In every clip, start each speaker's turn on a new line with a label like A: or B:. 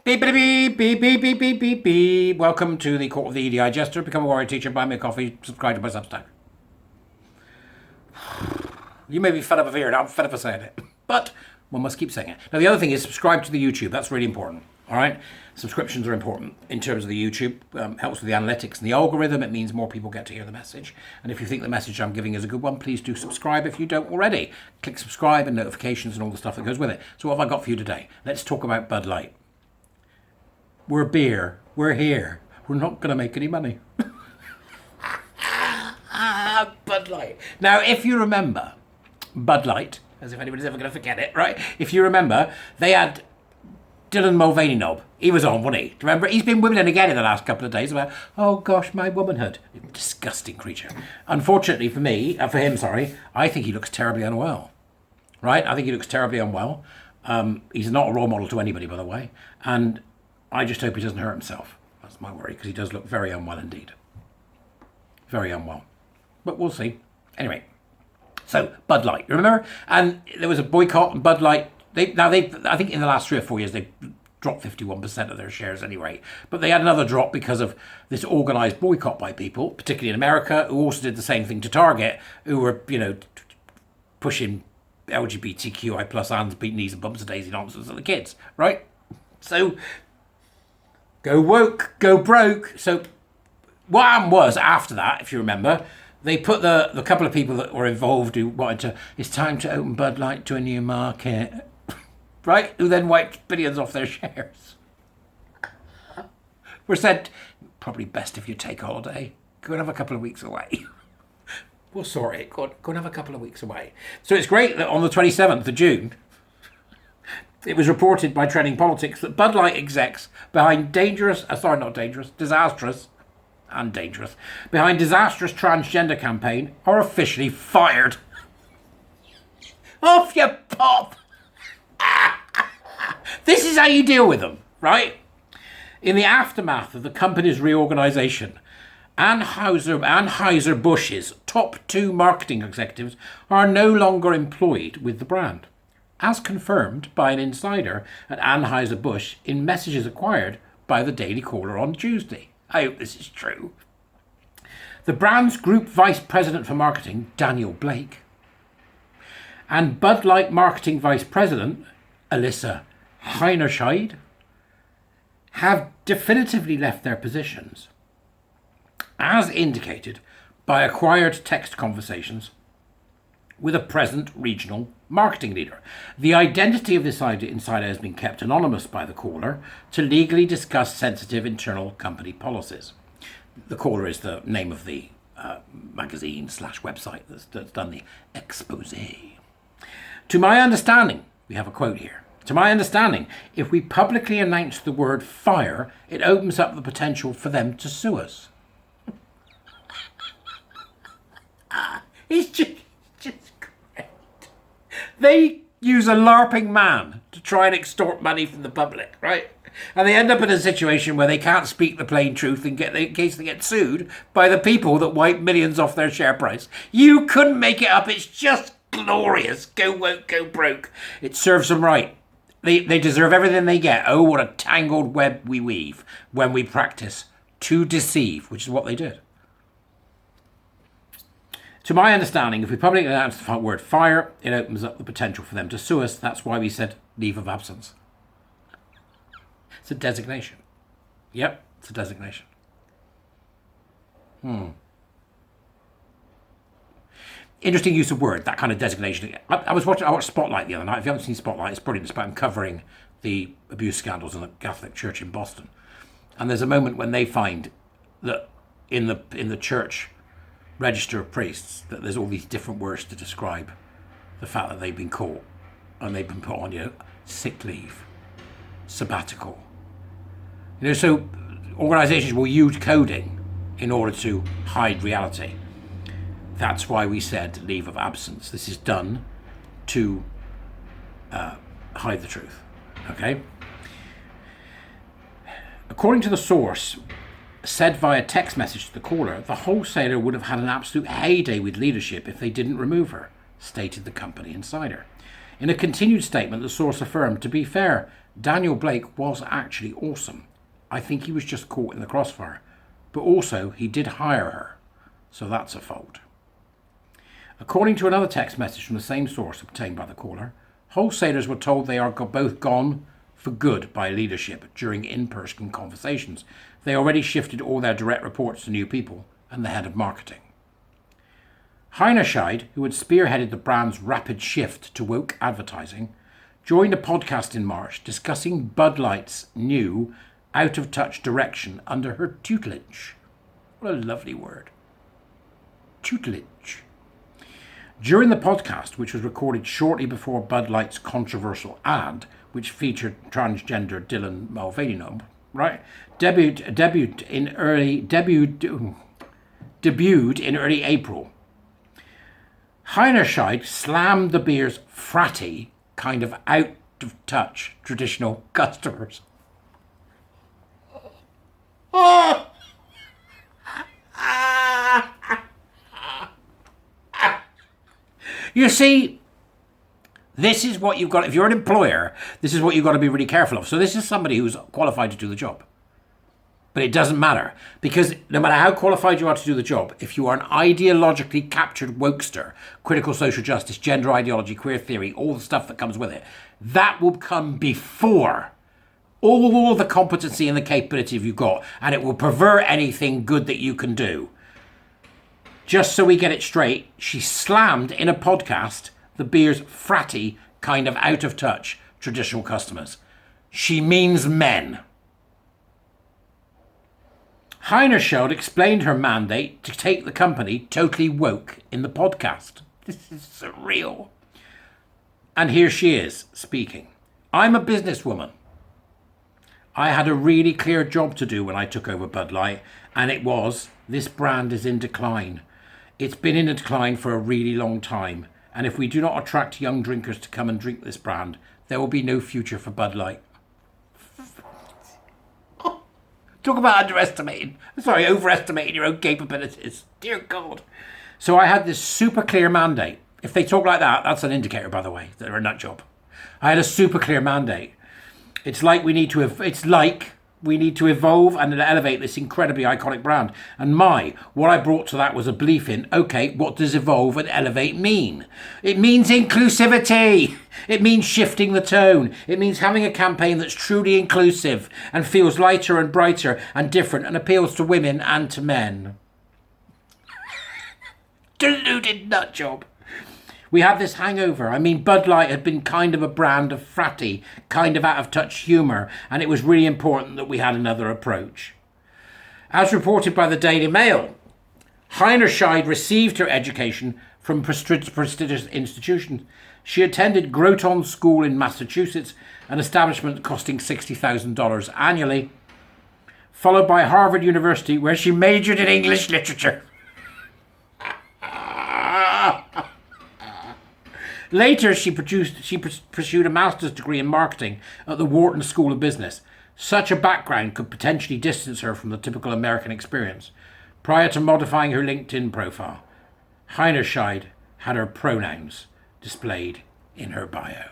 A: Beep, beep, beep, beep, beep, beep, beep, beep, beep. Welcome to the Court of the EDI Jester. Become a warrior teacher, buy me a coffee, subscribe to my Substack. You may be fed up of hearing it, I'm fed up of saying it. But one must keep saying it. Now, the other thing is subscribe to the YouTube. That's really important. All right? Subscriptions are important in terms of the YouTube. Helps with the analytics and the algorithm. It means more people get to hear the message. And if you think the message I'm giving is a good one, please do subscribe if you don't already. Click subscribe and notifications and all the stuff that goes with it. So what have I got for you today? Let's talk about Bud Light. We're beer. We're here. We're not going to make any money. Bud Light. Now, if you remember, Bud Light, as if anybody's ever going to forget it, right? If you remember, they had Mulvaneyknob. He was on, wasn't he? Do you remember? He's been wibbling again in the last couple of days about, oh gosh, my womanhood. Disgusting creature. Unfortunately for him, I think he looks terribly unwell. Right? I think he looks terribly unwell. He's not a role model to anybody, by the way. And I just hope he doesn't hurt himself. That's my worry, because he does look very unwell indeed. Very unwell. But we'll see. Anyway, so Bud Light, remember? And there was a boycott, and Bud Light, I think in the last 3 or 4 years, they've dropped 51% of their shares anyway. But they had another drop because of this organised boycott by people, particularly in America, who also did the same thing to Target, who were, pushing LGBTQI plus hands, beat knees and bumps and daisy nonsense at the kids, right? So, go woke, go broke. So what happened was, after that, if you remember, they put the couple of people that were involved who wanted to, it's time to open Bud Light to a new market, right? Who then wiped billions off their shares. Were said, probably best if you take a holiday. Go and have a couple of weeks away. We'll sort it. Go and have a couple of weeks away. So it's great that on the 27th of June, it was reported by Trending Politics that Bud Light execs behind disastrous transgender campaign are officially fired. Off you pop! This is how you deal with them, right? In the aftermath of the company's reorganisation, Anheuser-Busch's top 2 marketing executives are no longer employed with the brand, as confirmed by an insider at Anheuser-Busch in messages acquired by the Daily Caller on Tuesday. I hope this is true. The brand's group vice president for marketing, Daniel Blake, and Bud Light marketing vice president, Alyssa Heinerscheid, have definitively left their positions, as indicated by acquired text conversations with a present regional marketing leader. The identity of this insider has been kept anonymous by the caller to legally discuss sensitive internal company policies. The caller is the name of the magazine/website that's done the expose. To my understanding, we have a quote here. To my understanding, if we publicly announce the word fire, it opens up the potential for them to sue us. It's just great. They use a LARPing man to try and extort money from the public, right? And they end up in a situation where they can't speak the plain truth in case they get sued by the people that wipe millions off their share price. You couldn't make it up. It's just glorious. Go woke, go broke. It serves them right. They deserve everything they get. Oh, what a tangled web we weave when we practice to deceive, which is what they did. To my understanding, if we publicly announce the word fire, it opens up the potential for them to sue us. That's why we said leave of absence. It's a designation. Yep, it's a designation. Interesting use of word, that kind of designation. I watched Spotlight the other night. If you haven't seen Spotlight, it's brilliant. It's about uncovering the abuse scandals in the Catholic Church in Boston. And there's a moment when they find that in the church register of priests that there's all these different words to describe the fact that they've been caught and they've been put on, sick leave, sabbatical. So organisations will use coding in order to hide reality. That's why we said leave of absence. This is done to hide the truth. Okay? According to the source, said via text message to the caller, the wholesaler would have had an absolute heyday with leadership if they didn't remove her, stated the company insider. In a continued statement, the source affirmed, "To be fair, Daniel Blake was actually awesome. I think he was just caught in the crossfire. But also, he did hire her. So that's a fault." According to another text message from the same source obtained by the caller, wholesalers were told they are both gone for good by leadership during in-person conversations. They already shifted all their direct reports to new people and the head of marketing. Heinerscheid, who had spearheaded the brand's rapid shift to woke advertising, joined a podcast in March discussing Bud Light's new out-of-touch direction under her tutelage. What a lovely word. Tutelage. During the podcast, which was recorded shortly before Bud Light's controversial ad, which featured transgender Dylan Mulvaneyknob, right, debuted in early April. Heinerscheid slammed the beer's fratty, kind of out-of-touch traditional customers. You see, this is what you've got. If you're an employer, this is what you've got to be really careful of. So this is somebody who's qualified to do the job. But it doesn't matter, because no matter how qualified you are to do the job, if you are an ideologically captured wokester, critical social justice, gender ideology, queer theory, all the stuff that comes with it, that will come before all the competency and the capability you've got, and it will pervert anything good that you can do. Just so we get it straight, she slammed in a podcast the beer's fratty, kind of out-of-touch traditional customers. She means men. Heinerscheid explained her mandate to take the company totally woke in the podcast. This is surreal. And here she is, speaking. "I'm a businesswoman. I had a really clear job to do when I took over Bud Light, and it was, this brand is in decline. It's been in decline for a really long time, and if we do not attract young drinkers to come and drink this brand, there will be no future for Bud Light." Talk about overestimating your own capabilities. Dear God. So I had this super clear mandate. If they talk like that, that's an indicator, by the way, that they're a nut job. I had a super clear mandate. It's like we need to evolve and elevate this incredibly iconic brand. And what I brought to that was a belief in, okay, what does evolve and elevate mean? It means inclusivity. It means shifting the tone. It means having a campaign that's truly inclusive and feels lighter and brighter and different and appeals to women and to men. Deluded nut job. We had this hangover. I mean, Bud Light had been kind of a brand of fratty, kind of out-of-touch humour, and it was really important that we had another approach. As reported by the Daily Mail, Heinerscheid received her education from prestigious institutions. She attended Groton School in Massachusetts, an establishment costing $60,000 annually, followed by Harvard University, where she majored in English literature. Later, she pursued a master's degree in marketing at the Wharton School of Business. Such a background could potentially distance her from the typical American experience. Prior to modifying her LinkedIn profile, Heinerscheid had her pronouns displayed in her bio.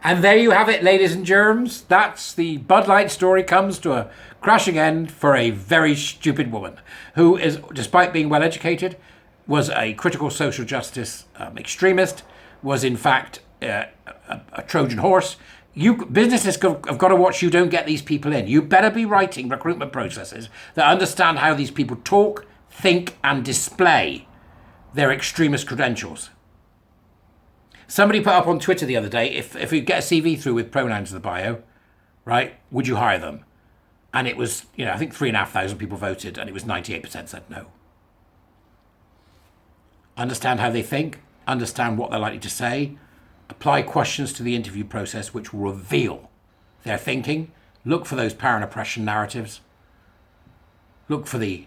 A: And there you have it, ladies and germs. That's the Bud Light story comes to a crashing end for a very stupid woman who is, despite being well educated, was a critical social justice extremist, was in fact a Trojan horse. Businesses have got to watch you don't get these people in. You better be writing recruitment processes that understand how these people talk, think, and display their extremist credentials. Somebody put up on Twitter the other day, if you get a CV through with pronouns in the bio, right, would you hire them? And it was, I think 3,500 people voted, and it was 98% said no. Understand how they think, understand what they're likely to say, apply questions to the interview process which will reveal their thinking, look for those power and oppression narratives, look for the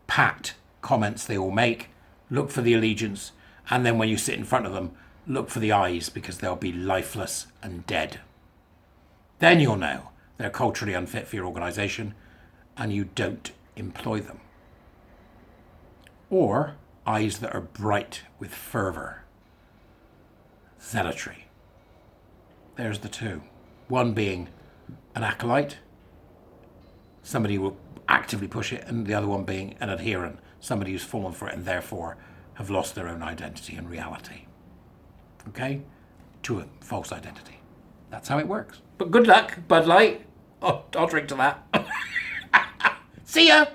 A: pat comments they all make, look for the allegiance, and then when you sit in front of them, look for the eyes because they'll be lifeless and dead. Then you'll know they're culturally unfit for your organisation and you don't employ them. Or eyes that are bright with fervour. zealotry. There's the two. One being an acolyte, somebody who will actively push it, and the other one being an adherent, somebody who's fallen for it and therefore have lost their own identity and reality. Okay? To a false identity. That's how it works. But good luck, Bud Light. Oh, I'll drink to that. See ya!